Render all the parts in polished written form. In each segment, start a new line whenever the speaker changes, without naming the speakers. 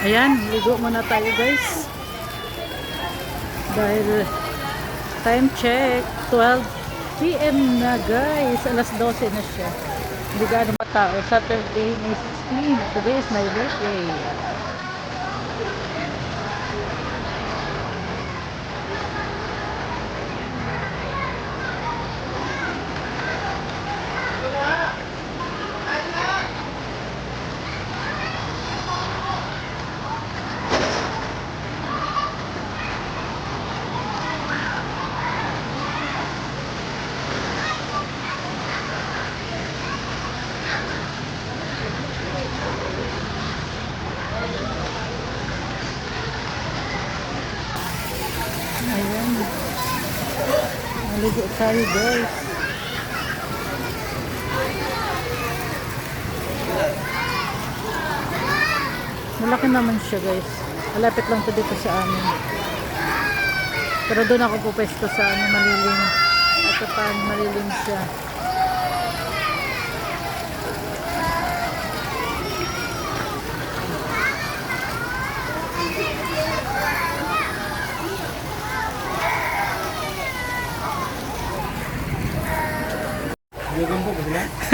Ayan, ligo muna tayo guys. Dahil time check, 12 PM na guys. Alas 12 na siya. Hindi gaano matao. Saturday, May 16. Today is my birthday. Ayan. Maligo tayo guys. Malaki naman siya guys. Malapit lang to dito sa amin. Pero doon ako pupesto sa malilim. At pa malilim siya.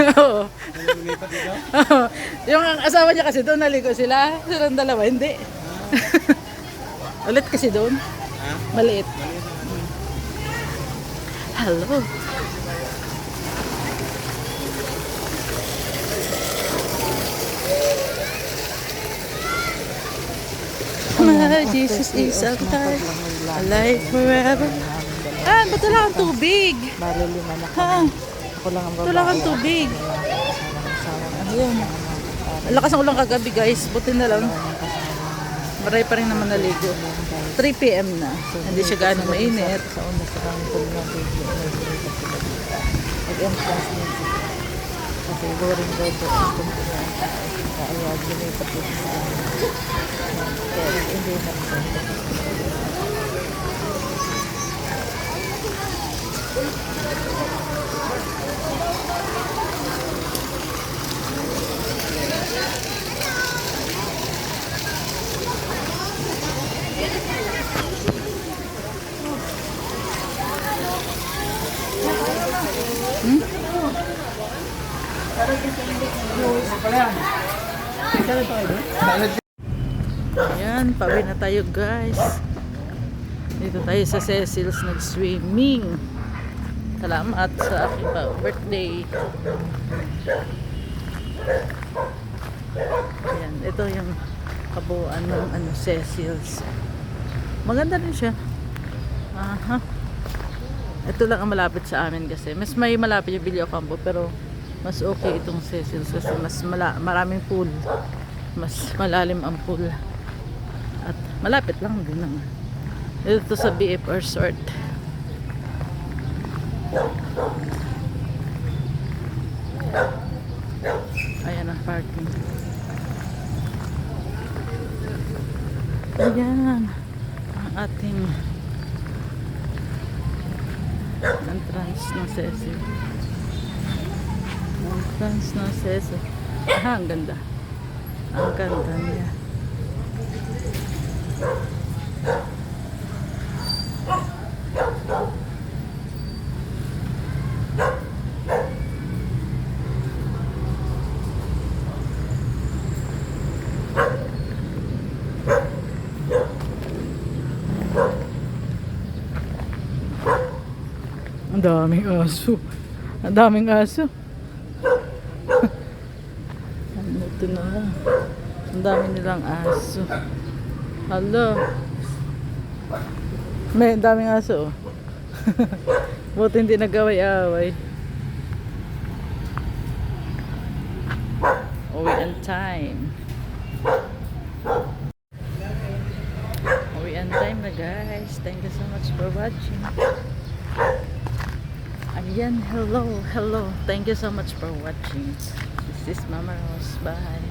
Oo. Yung asawa niya kasi doon naligo sila. Silang dalawa, hindi. Ulit kasi doon. Maliit. Hello. My Jesus is alive. Alive forever. Ah, ba't wala kang tubig?
Marilima na
Ha?
ako lang ang babae.
Wala kang tubig. Ayun. Ang lakas ng ulang kagabi guys. Buti na lang. Maray pa rin naman naligo. 3 PM na. Hindi siya gano'ng mainit.
Sa una sa kang tulong video. Nag-entrance din siya. Kasi boring daw po ang kumpulan. Kaya ginipat po sa amin. Kaya hindi na po.
Ayan, pauwi na tayo guys. Dito tayo sa Cecil's nag-swimming. Salamat sa aking birthday. Ayan, ito yung kabuuan ng Cecil's. Maganda rin siya. Aha. Ito lang ang malapit sa amin kasi. Mas may malapit yung Villocampo pero mas okay itong Cecil's kasi mas maraming pool. Mas malalim ang pool. At malapit lang din naman. Ito sa BF Resort. Ayan ang parking. Ayan ang ating entrance ng Cecil. Entrance ng Cecil. Ah, ang ganda. Ang ganda niya. Ang daming aso. Ang daming aso. Ito na lang. Ang dami nilang aso. Hello. May daming aso. Buti hindi nagaway-away. Uwian time. Uwian time na guys. Thank you so much for watching. Ayan, hello. Thank you so much for watching. This is Mama Rose. Bye.